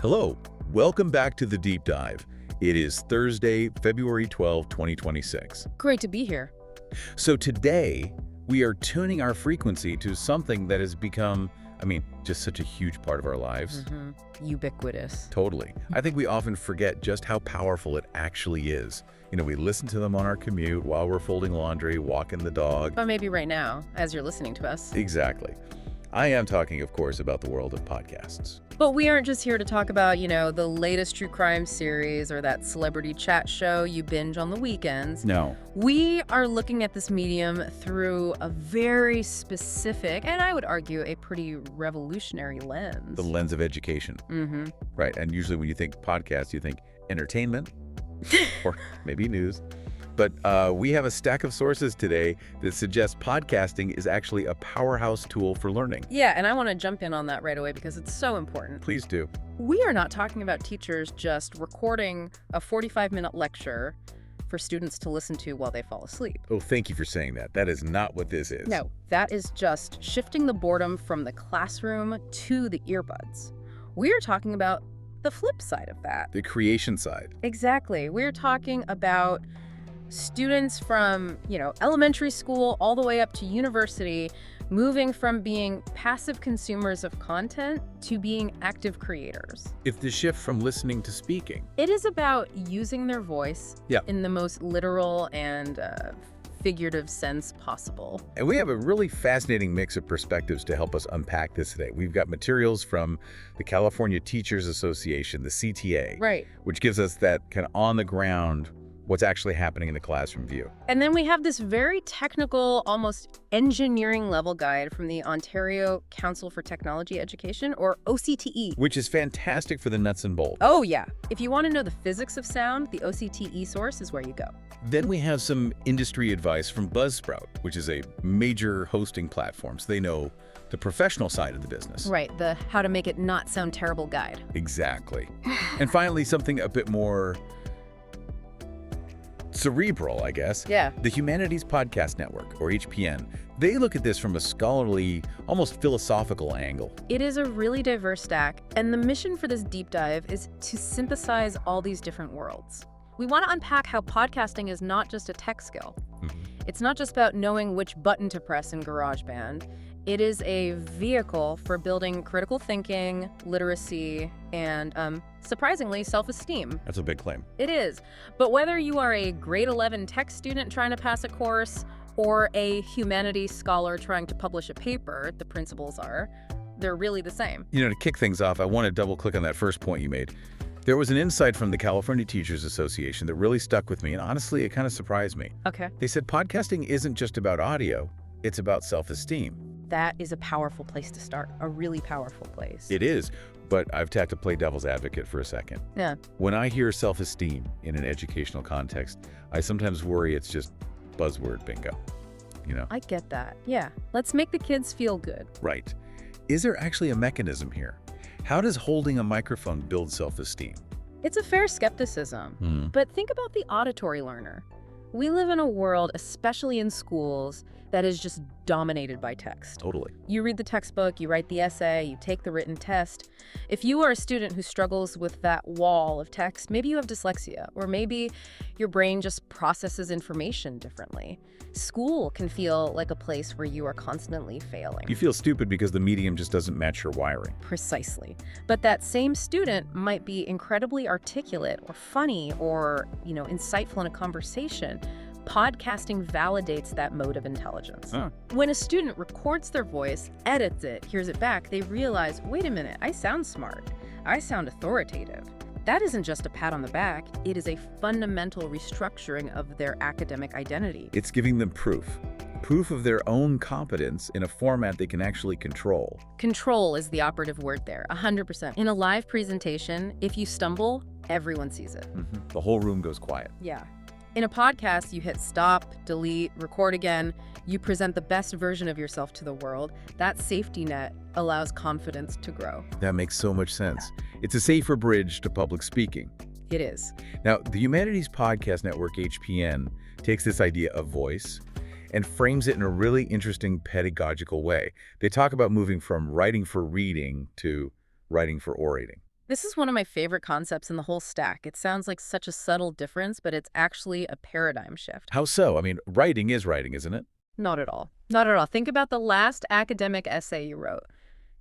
Hello, welcome back to The Deep Dive. It is Thursday, February 12, 2026. Great to be here. So today, we are tuning our frequency to something that has become, just such a huge part of our lives. Ubiquitous. Totally. I think we often forget just how powerful it actually is. We listen to them on our commute while we're folding laundry, walking the dog. But maybe right now, as you're listening to us. Exactly. I am talking, of course, about the world of podcasts. But we aren't just here to talk about, the latest true crime series or that celebrity chat show you binge on the weekends. No. We are looking at this medium through a very specific, and I would argue a pretty revolutionary lens. The lens of education. Right. And usually when you think podcasts, you think entertainment or maybe news. But we have a stack of sources today that suggest podcasting is actually a powerhouse tool for learning. Yeah, and I want to jump in on that right away because it's so important. Please do. We are not talking about teachers just recording a 45-minute lecture for students to listen to while they fall asleep. Oh, thank you for saying that. That is not what this is. No, that is just shifting the boredom from the classroom to the earbuds. We are talking about the flip side of that. The creation side. Exactly. We're talking about students from, elementary school all the way up to university, moving from being passive consumers of content to being active creators. It's the shift from listening to speaking. It is about using their voice in the most literal and figurative sense possible. And we have a really fascinating mix of perspectives to help us unpack this today. We've got materials from the California Teachers Association, the CTA, Right. which gives us that kind of on-the-ground what's actually happening in the classroom view. And then we have this very technical, almost engineering level guide from the Ontario Council for Technology Education, or OCTE. Which is fantastic for the nuts and bolts. Oh yeah. If you want to know the physics of sound, the OCTE source is where you go. Then we have some industry advice from Buzzsprout, which is a major hosting platform. So they know the professional side of the business. Right, the how to make it not sound terrible guide. Exactly. And finally, something a bit more cerebral, I guess. Yeah. The Humanities Podcast Network, or HPN. They look at this from a scholarly, almost philosophical angle. It is a really diverse stack, and the mission for this deep dive is to synthesize all these different worlds. We want to unpack how podcasting is not just a tech skill. It's not just about knowing which button to press in GarageBand. It is a vehicle for building critical thinking, literacy, and surprisingly, self-esteem. That's a big claim. It is. But whether you are a grade 11 tech student trying to pass a course or a humanities scholar trying to publish a paper, the principles they're really the same. To kick things off, I want to double click on that first point you made. There was an insight from the California Teachers Association that really stuck with me, and honestly, it kind of surprised me. Okay. They said podcasting isn't just about audio, it's about self-esteem. That is a powerful place to start, a really powerful place. It is, but I've had to play devil's advocate for a second. Yeah. When I hear self-esteem in an educational context, I sometimes worry it's just buzzword bingo, I get that. Yeah. Let's make the kids feel good. Right. Is there actually a mechanism here? How does holding a microphone build self-esteem? It's a fair skepticism, but think about the auditory learner. We live in a world, especially in schools, that is just dominated by text. Totally. You read the textbook, you write the essay, you take the written test. If you are a student who struggles with that wall of text, maybe you have dyslexia, or maybe your brain just processes information differently. School can feel like a place where you are constantly failing. You feel stupid because the medium just doesn't match your wiring. Precisely. But that same student might be incredibly articulate or funny or, insightful in a conversation. Podcasting validates that mode of intelligence. When a student records their voice, edits it, hears it back, they realize, wait a minute, I sound smart. I sound authoritative. That isn't just a pat on the back, it is a fundamental restructuring of their academic identity. It's giving them proof of their own competence in a format they can actually control. Control is the operative word there, 100%. In a live presentation, if you stumble, everyone sees it. The whole room goes quiet. Yeah. In a podcast, you hit stop, delete, record again. You present the best version of yourself to the world. That safety net allows confidence to grow. That makes so much sense. It's a safer bridge to public speaking. It is. Now, the Humanities Podcast Network, HPN, takes this idea of voice and frames it in a really interesting pedagogical way. They talk about moving from writing for reading to writing for orating. This is one of my favorite concepts in the whole stack. It sounds like such a subtle difference, but it's actually a paradigm shift. How so? I mean, writing is writing, isn't it? Not at all. Not at all. Think about the last academic essay you wrote.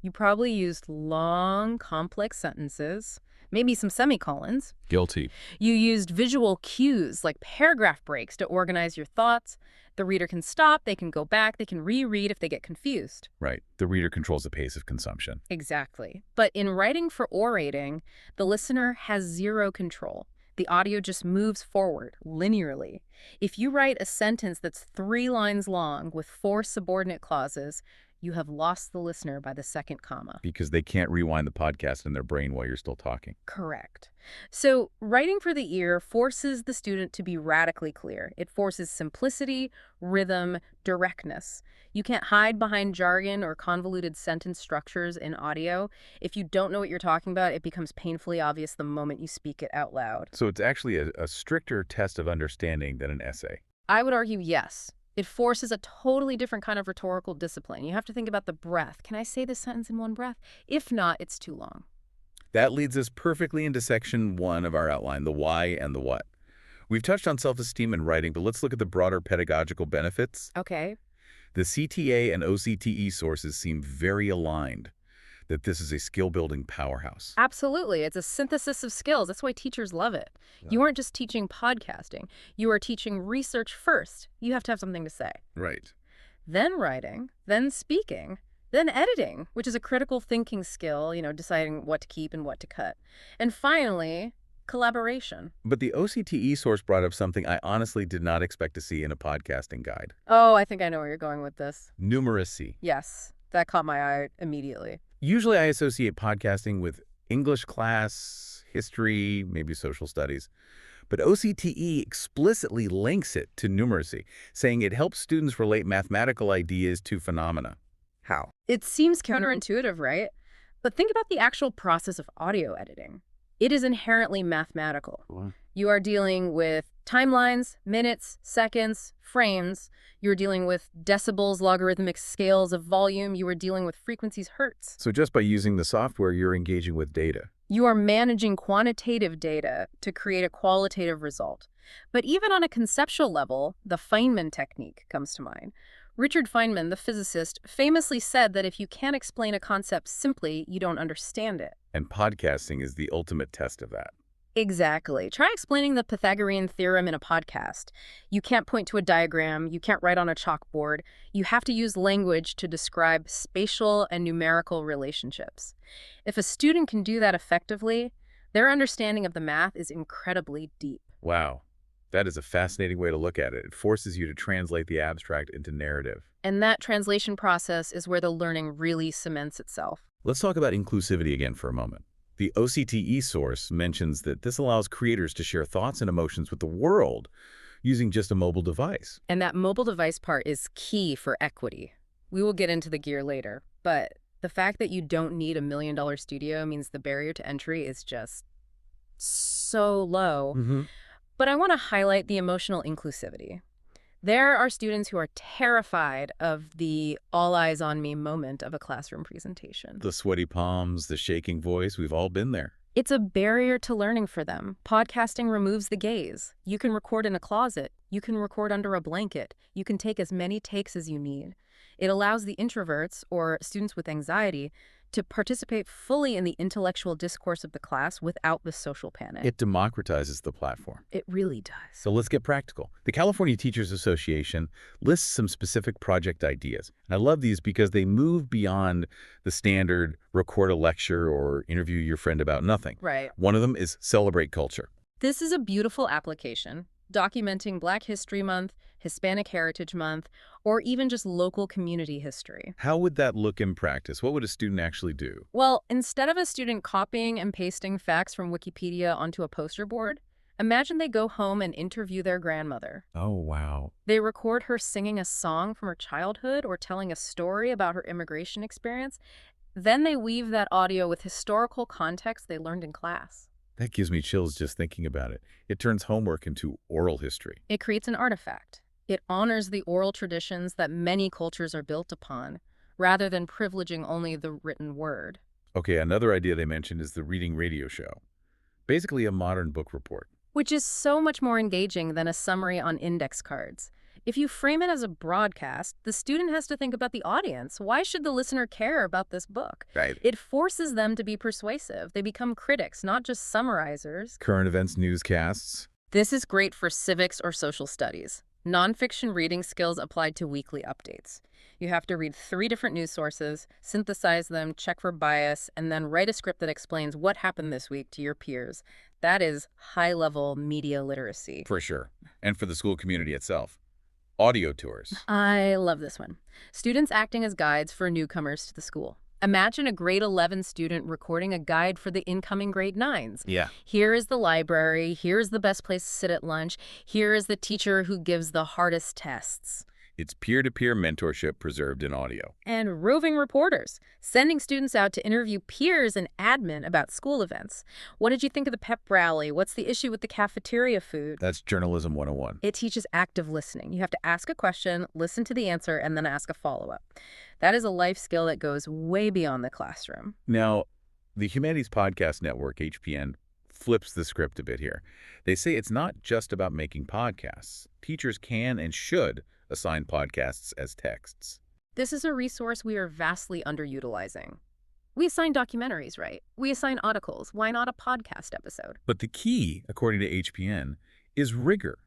You probably used long, complex sentences, maybe some semicolons. Guilty. You used visual cues like paragraph breaks to organize your thoughts. The reader can stop, they can go back, they can reread if they get confused. Right. The reader controls the pace of consumption. Exactly. But in writing for orating, the listener has zero control. The audio just moves forward linearly. If you write a sentence that's 3 lines long with 4 subordinate clauses, you have lost the listener by the second comma. Because they can't rewind the podcast in their brain while you're still talking. Correct. So writing for the ear forces the student to be radically clear. It forces simplicity, rhythm, directness. You can't hide behind jargon or convoluted sentence structures in audio. If you don't know what you're talking about, it becomes painfully obvious the moment you speak it out loud. So it's actually a stricter test of understanding than an essay. I would argue yes. It forces a totally different kind of rhetorical discipline. You have to think about the breath. Can I say this sentence in one breath? If not, it's too long. That leads us perfectly into section 1 of our outline, the why and the what. We've touched on self-esteem in writing, but let's look at the broader pedagogical benefits. Okay. The CTA and OCTE sources seem very aligned, that this is a skill-building powerhouse. Absolutely. It's a synthesis of skills. That's why teachers love it. Yeah. You aren't just teaching podcasting. You are teaching research first. You have to have something to say. Right. Then writing, then speaking, then editing, which is a critical thinking skill, deciding what to keep and what to cut. And finally, collaboration. But the OCTE source brought up something I honestly did not expect to see in a podcasting guide. Oh, I think I know where you're going with this. Numeracy. Yes, that caught my eye immediately. Usually I associate podcasting with English class, history, maybe social studies. But OCTE explicitly links it to numeracy, saying it helps students relate mathematical ideas to phenomena. How? It seems counterintuitive, right? But think about the actual process of audio editing. It is inherently mathematical. What? You are dealing with timelines, minutes, seconds, frames. You're dealing with decibels, logarithmic scales of volume. You are dealing with frequencies, hertz. So just by using the software, you're engaging with data. You are managing quantitative data to create a qualitative result. But even on a conceptual level, the Feynman technique comes to mind. Richard Feynman, the physicist, famously said that if you can't explain a concept simply, you don't understand it. And podcasting is the ultimate test of that. Exactly. Try explaining the Pythagorean theorem in a podcast. You can't point to a diagram. You can't write on a chalkboard. You have to use language to describe spatial and numerical relationships. If a student can do that effectively, their understanding of the math is incredibly deep. Wow. That is a fascinating way to look at it. It forces you to translate the abstract into narrative. And that translation process is where the learning really cements itself. Let's talk about inclusivity again for a moment. The OCTE source mentions that this allows creators to share thoughts and emotions with the world using just a mobile device. And that mobile device part is key for equity. We will get into the gear later, but the fact that you don't need $1 million studio means the barrier to entry is just so low. Mm-hmm. But I want to highlight the emotional inclusivity. There are students who are terrified of the all eyes on me moment of a classroom presentation. The sweaty palms, the shaking voice, we've all been there. It's a barrier to learning for them. Podcasting removes the gaze. You can record in a closet. You can record under a blanket. You can take as many takes as you need. It allows the introverts or students with anxiety to participate fully in the intellectual discourse of the class without the social panic. It democratizes the platform. It really does. So let's get practical. The California Teachers Association lists some specific project ideas. I love these because they move beyond the standard record a lecture or interview your friend about nothing. Right. One of them is celebrate culture. This is a beautiful application, documenting Black History Month, Hispanic Heritage Month, or even just local community history. How would that look in practice? What would a student actually do? Well, instead of a student copying and pasting facts from Wikipedia onto a poster board, imagine they go home and interview their grandmother. Oh, wow. They record her singing a song from her childhood or telling a story about her immigration experience. Then they weave that audio with historical context they learned in class. That gives me chills just thinking about it. It turns homework into oral history. It creates an artifact. It honors the oral traditions that many cultures are built upon, rather than privileging only the written word. Okay, another idea they mentioned is the reading radio show. Basically a modern book report. Which is so much more engaging than a summary on index cards. If you frame it as a broadcast, the student has to think about the audience. Why should the listener care about this book? Right. It forces them to be persuasive. They become critics, not just summarizers. Current events newscasts. This is great for civics or social studies. Nonfiction reading skills applied to weekly updates. You have to read 3 different news sources, synthesize them, check for bias, and then write a script that explains what happened this week to your peers. That is high-level media literacy. For sure. And for the school community itself. Audio tours. I love this one. Students acting as guides for newcomers to the school. Imagine a grade 11 student recording a guide for the incoming grade 9s. Yeah. Here is the library. Here's the best place to sit at lunch. Here is the teacher who gives the hardest tests. It's peer-to-peer mentorship preserved in audio. And roving reporters, sending students out to interview peers and admin about school events. What did you think of the pep rally? What's the issue with the cafeteria food? That's journalism 101. It teaches active listening. You have to ask a question, listen to the answer, and then ask a follow-up. That is a life skill that goes way beyond the classroom. Now, the Humanities Podcast Network, HPN, flips the script a bit here. They say it's not just about making podcasts. Teachers can and should assign podcasts as texts. This is a resource we are vastly underutilizing. We assign documentaries, right? We assign articles. Why not a podcast episode? But the key, according to HPN, is rigor.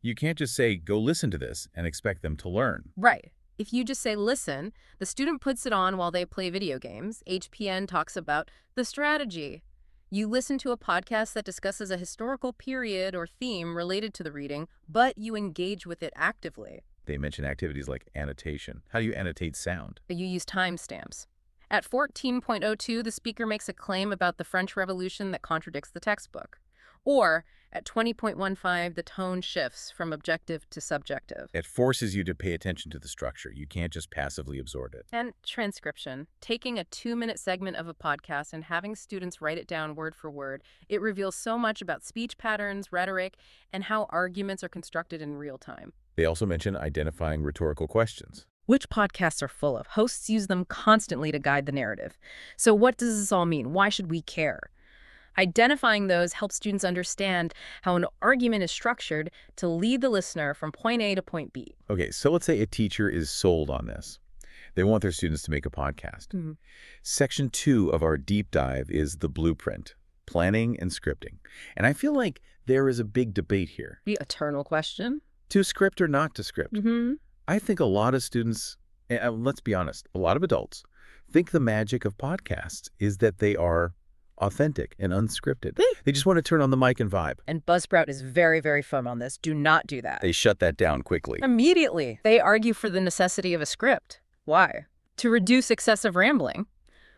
You can't just say, go listen to this and expect them to learn. Right. If you just say, listen, the student puts it on while they play video games. HPN talks about the strategy. You listen to a podcast that discusses a historical period or theme related to the reading, but you engage with it actively. They mention activities like annotation. How do you annotate sound? You use timestamps. At 14.02, the speaker makes a claim about the French Revolution that contradicts the textbook. Or at 20.15, the tone shifts from objective to subjective. It forces you to pay attention to the structure. You can't just passively absorb it. And transcription. Taking a 2-minute segment of a podcast and having students write it down word for word, it reveals so much about speech patterns, rhetoric, and how arguments are constructed in real time. They also mention identifying rhetorical questions. Which podcasts are full of? Hosts use them constantly to guide the narrative. So what does this all mean? Why should we care? Identifying those helps students understand how an argument is structured to lead the listener from point A to point B. Okay, so let's say a teacher is sold on this. They want their students to make a podcast. Mm-hmm. Section 2 of our deep dive is the blueprint, planning and scripting. And I feel like there is a big debate here. The eternal question. To script or not to script? Mm-hmm. I think a lot of students, let's be honest, a lot of adults think the magic of podcasts is that they are authentic and unscripted. They just want to turn on the mic and vibe. And Buzzsprout is very, very firm on this. Do not do that. They shut that down quickly. Immediately. They argue for the necessity of a script. Why? To reduce excessive rambling.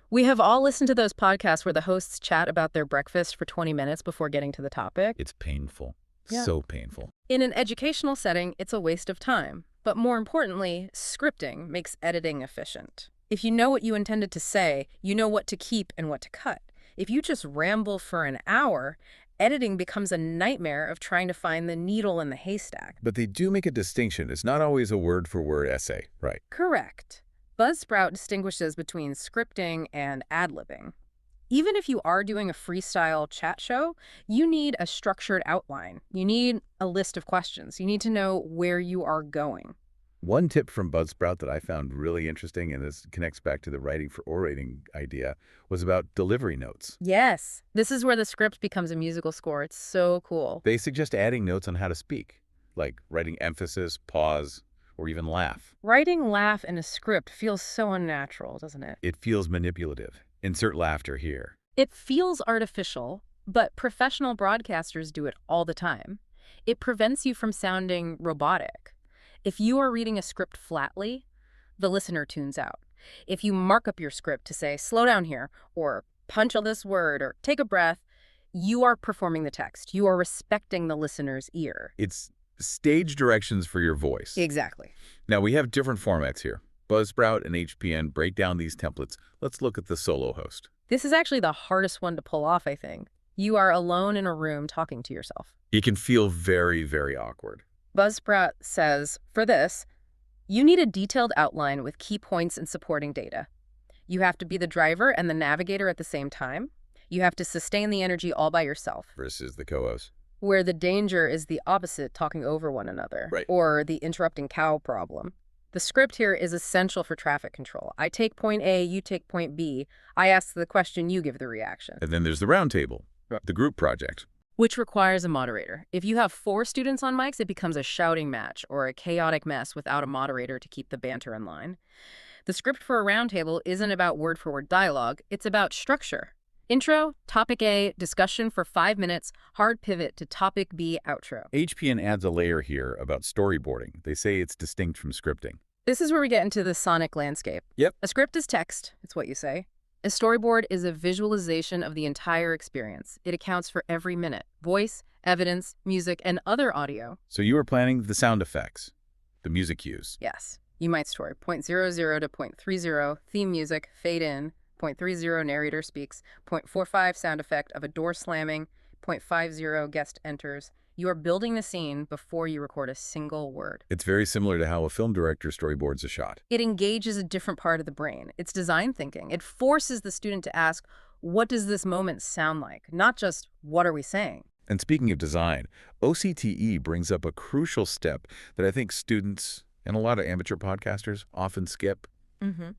We have all listened to those podcasts where the hosts chat about their breakfast for 20 minutes before getting to the topic. It's painful. Yeah. So painful. In an educational setting, it's a waste of time. But more importantly, scripting makes editing efficient. If you know what you intended to say, you know what to keep and what to cut. If you just ramble for an hour, editing becomes a nightmare of trying to find the needle in the haystack. But they do make a distinction. It's not always a word-for-word essay, right? Correct. Buzzsprout distinguishes between scripting and ad-libbing. Even if you are doing a freestyle chat show, you need a structured outline. You need a list of questions. You need to know where you are going. One tip from Buzzsprout that I found really interesting, and this connects back to the writing for orating idea, was about delivery notes. Yes. This is where the script becomes a musical score. It's so cool. They suggest adding notes on how to speak, like writing emphasis, pause, or even laugh. Writing laugh in a script feels so unnatural, doesn't it? It feels manipulative. Insert laughter here. It feels artificial, but professional broadcasters do it all the time. It prevents you from sounding robotic. If you are reading a script flatly, the listener tunes out. If you mark up your script to say, slow down here, or punch on this word, or take a breath, you are performing the text. You are respecting the listener's ear. It's stage directions for your voice. Exactly. Now, we have different formats here. Buzzsprout and HPN break down these templates. Let's look at the solo host. This is actually the hardest one to pull off, I think. You are alone in a room talking to yourself. It can feel very, very awkward. Buzzsprout says, for this, you need a detailed outline with key points and supporting data. You have to be the driver and the navigator at the same time. You have to sustain the energy all by yourself. Versus the co-host. Where the danger is the opposite, talking over one another. Right. Or the interrupting cow problem. The script here is essential for traffic control. I take point A, you take point B. I ask the question, you give the reaction. And then there's the roundtable, the group project. Which requires a moderator. If you have 4 students on mics, it becomes a shouting match or a chaotic mess without a moderator to keep the banter in line. The script for a roundtable isn't about word-for-word dialogue. It's about structure. Intro, topic A, discussion for 5 minutes, hard pivot to topic B, outro. HPN adds a layer here about storyboarding. They say it's distinct from scripting. This is where we get into the sonic landscape. Yep. A script is text, it's what you say. A storyboard is a visualization of the entire experience. It accounts for every minute. Voice, evidence, music, and other audio. So you are planning the sound effects, the music cues. Yes. You might store point 00 to point 30, theme music, fade in, point 30 narrator speaks, point 45 sound effect of a door slamming, point 50 guest enters. You are building the scene before you record a single word. It's very similar to how a film director storyboards a shot. It engages a different part of the brain. It's design thinking. It forces the student to ask, what does this moment sound like? Not just, what are we saying? And speaking of design, OCTE brings up a crucial step that I think students and a lot of amateur podcasters often skip,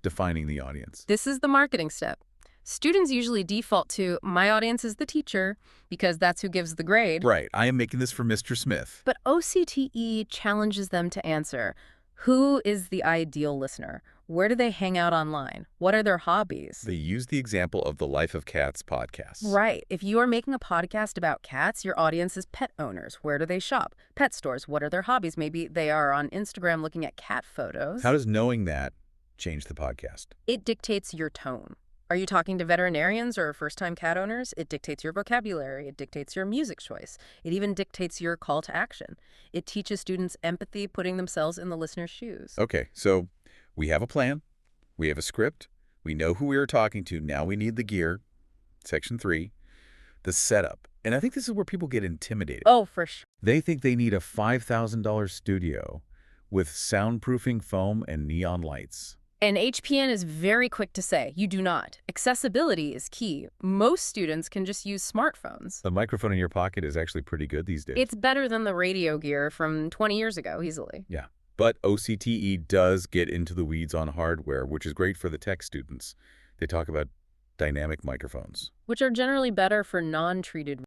defining the audience. This is the marketing step. Students usually default to, my audience is the teacher, because that's who gives the grade. Right. I am making this for Mr. Smith. But OCTE challenges them to answer, who is the ideal listener? Where do they hang out online? What are their hobbies? They use the example of the Life of Cats podcast. Right. If you are making a podcast about cats, your audience is pet owners. Where do they shop? Pet stores. What are their hobbies? Maybe they are on Instagram looking at cat photos. How does knowing that change the podcast? It dictates your tone. Are you talking to veterinarians or first-time cat owners? It dictates your vocabulary. It dictates your music choice. It even dictates your call to action. It teaches students empathy, putting themselves in the listener's shoes. Okay, so we have a plan. We have a script. We know who we are talking to. Now we need the gear. Section 3, the setup. And I think this is where people get intimidated. Oh, for sure. They think they need a $5,000 studio with soundproofing foam and neon lights. And HPN is very quick to say, you do not. Accessibility is key. Most students can just use smartphones. The microphone in your pocket is actually pretty good these days. It's better than the radio gear from 20 years ago, easily. Yeah. But OCTE does get into the weeds on hardware, which is great for the tech students. They talk about dynamic microphones, which are generally better for non-treated